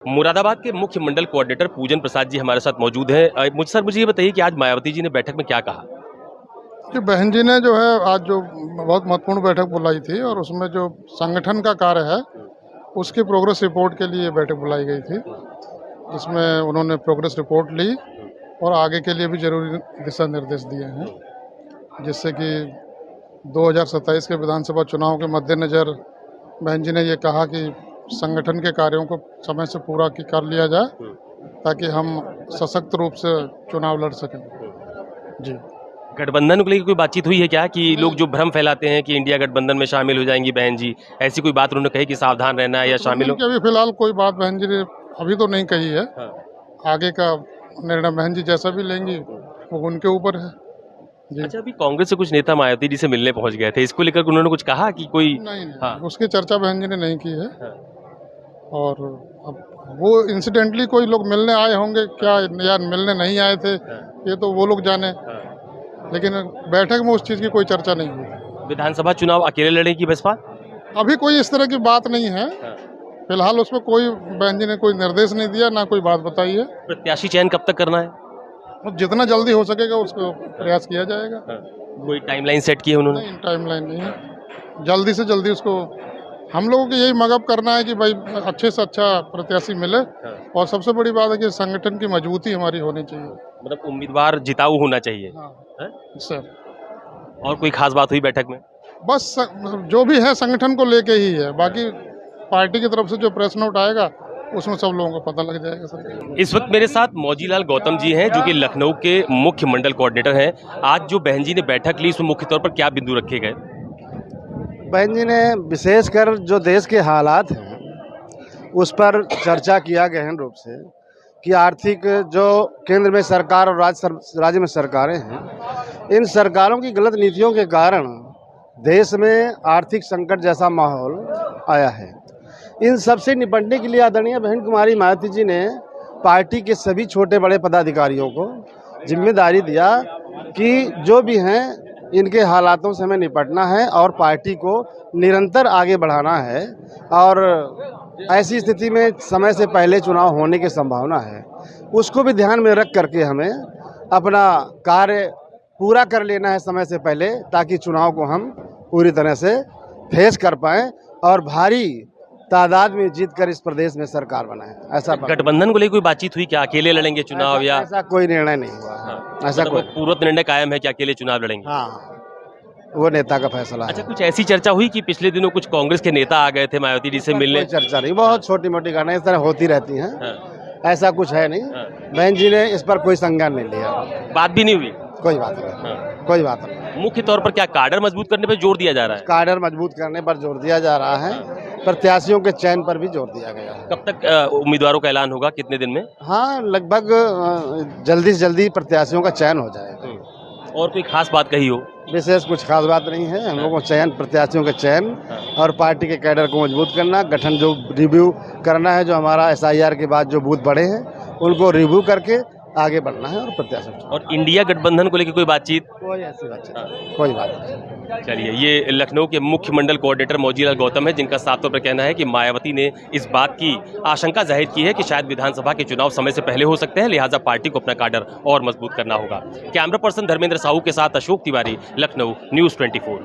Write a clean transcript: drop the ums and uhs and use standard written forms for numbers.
मुरादाबाद के मुख्य मंडल कोऑर्डिनेटर पूजन प्रसाद जी हमारे साथ मौजूद हैं। मुझे ये बताइए कि आज मायावती जी ने बैठक में क्या कहा? कि बहन जी ने जो है आज जो बहुत महत्वपूर्ण बैठक बुलाई थी और उसमें जो संगठन का कार्य है उसकी प्रोग्रेस रिपोर्ट के लिए बैठक बुलाई गई थी, जिसमें उन्होंने प्रोग्रेस रिपोर्ट ली और आगे के लिए भी जरूरी दिशा निर्देश दिए हैं, जिससे कि 2027 के विधानसभा चुनाव के मद्देनज़र बहन जी ने ये कहा कि संगठन के कार्यों को समय से पूरा कर लिया जाए ताकि हम सशक्त रूप से चुनाव लड़ सकें। जी, गठबंधन को लेकर कोई बातचीत हुई है क्या कि लोग जो भ्रम फैलाते हैं कि इंडिया गठबंधन में शामिल हो जाएंगी बहन जी, ऐसी कोई बात उन्होंने कही कि सावधान रहना है या शामिल हो? अभी फिलहाल कोई बात बहन जी ने अभी तो नहीं कही है। हाँ। आगे का निर्णय बहन जी जैसा भी लेंगी वो उनके ऊपर है। जी। अच्छा, अभी कांग्रेस से कुछ नेता मायावती जी से मिलने पहुंच गए थे, इसको लेकर उन्होंने कुछ कहा कि कोई? नहीं, हाँ। उसकी चर्चा बहन जी ने नहीं की है। हाँ। और अब वो इंसिडेंटली कोई लोग मिलने आए होंगे क्या या मिलने नहीं आए थे, ये तो वो लोग जाने, लेकिन बैठक में उस चीज़ की कोई चर्चा नहीं हुई। विधानसभा चुनाव अकेले लड़ेगी बसपा? अभी कोई इस तरह की बात नहीं है। फिलहाल उसमें कोई बहन जी ने कोई निर्देश नहीं दिया, ना कोई बात बताई है। प्रत्याशी चयन कब तक करना है? तो जितना जल्दी हो सकेगा उसको प्रयास किया जाएगा। कोई टाइमलाइन सेट की है उन्होंने? नहीं, टाइमलाइन नहीं है, जल्दी से जल्दी उसको हम लोगों को यही मगअप करना है कि भाई अच्छे से अच्छा प्रत्याशी मिले। और सबसे बड़ी बात है कि संगठन की मजबूती हमारी होनी चाहिए, मतलब उम्मीदवार जिताऊ होना चाहिए। सर। और कोई खास बात हुई बैठक में? बस जो भी है संगठन को लेके ही है, बाकी पार्टी की तरफ से जो प्रेस नोट आएगा उसमें सब लोगों को पता लग जाएगा सर। इस वक्त मेरे साथ मौजीलाल गौतम जी हैं जो कि लखनऊ के मुख्य मंडल कोऑर्डिनेटर हैं। आज जो बहन जी ने बैठक ली उसमें मुख्य तौर पर क्या बिंदु रखे गए? बहन जी ने विशेषकर जो देश के हालात हैं उस पर चर्चा किया गहन रूप से कि आर्थिक जो केंद्र में सरकार और राज्य में सरकारें हैं, इन सरकारों की गलत नीतियों के कारण देश में आर्थिक संकट जैसा माहौल आया है। इन सबसे निपटने के लिए आदरणीय बहन कुमारी मायावती जी ने पार्टी के सभी छोटे बड़े पदाधिकारियों को जिम्मेदारी दिया कि जो भी हैं इनके हालातों से हमें निपटना है और पार्टी को निरंतर आगे बढ़ाना है। और ऐसी स्थिति में समय से पहले चुनाव होने की संभावना है, उसको भी ध्यान में रख करके हमें अपना कार्य पूरा कर लेना है समय से पहले, ताकि चुनाव को हम पूरी तरह से फेस कर पाएँ और भारी तादाद में जीत कर इस प्रदेश में सरकार बनाए। ऐसा गठबंधन को लेकर कोई बातचीत हुई क्या? अकेले लड़ेंगे चुनाव या? ऐसा कोई निर्णय नहीं हुआ। ऐसा मतलब कोई पूर्व निर्णय कायम है कि अकेले चुनाव लड़ेंगे? हाँ, वो नेता का फैसला है। अच्छा, कुछ ऐसी चर्चा हुई कि पिछले दिनों कुछ कांग्रेस के नेता आ गए थे मायावती जी से मिलने? चर्चा नहीं, बहुत छोटी मोटी घटनाएं इस तरह होती रहती हैं। ऐसा कुछ है नहीं। बहन जी ने इस पर कोई संज्ञान नहीं लिया। बात भी नहीं हुई? कोई बात नहीं, कोई बात नहीं। मुख्य तौर पर क्या कार्डर मजबूत करने पर जोर दिया जा रहा है? कार्डर मजबूत करने पर जोर दिया जा रहा है, प्रत्याशियों के चयन पर भी जोर दिया गया है। कब तक उम्मीदवारों का ऐलान होगा, कितने दिन में? हाँ, लगभग जल्दी से जल्दी प्रत्याशियों का चयन हो जाएगा। और कोई खास बात कही हो? विशेष कुछ खास बात नहीं है। हम लोगों को चयन, प्रत्याशियों के चयन और पार्टी के कैडर को मजबूत करना, गठन जो रिव्यू करना है, जो हमारा SIR के बाद जो बूथ बढ़े हैं उनको रिव्यू करके आगे बढ़ना है और प्रत्याशी। और इंडिया गठबंधन को लेकर कोई बातचीत? कोई ऐसी बात कोई बात नहीं। चलिए, ये लखनऊ के मुख्य मंडल कोऑर्डिनेटर मौजीलाल गौतम है, जिनका साफ तौर पर कहना है कि मायावती ने इस बात की आशंका जाहिर की है कि शायद विधानसभा के चुनाव समय से पहले हो सकते हैं, लिहाजा पार्टी को अपना कार्डर और मजबूत करना होगा। कैमरा पर्सन धर्मेंद्र साहू के साथ अशोक तिवारी, लखनऊ, न्यूज़ 24।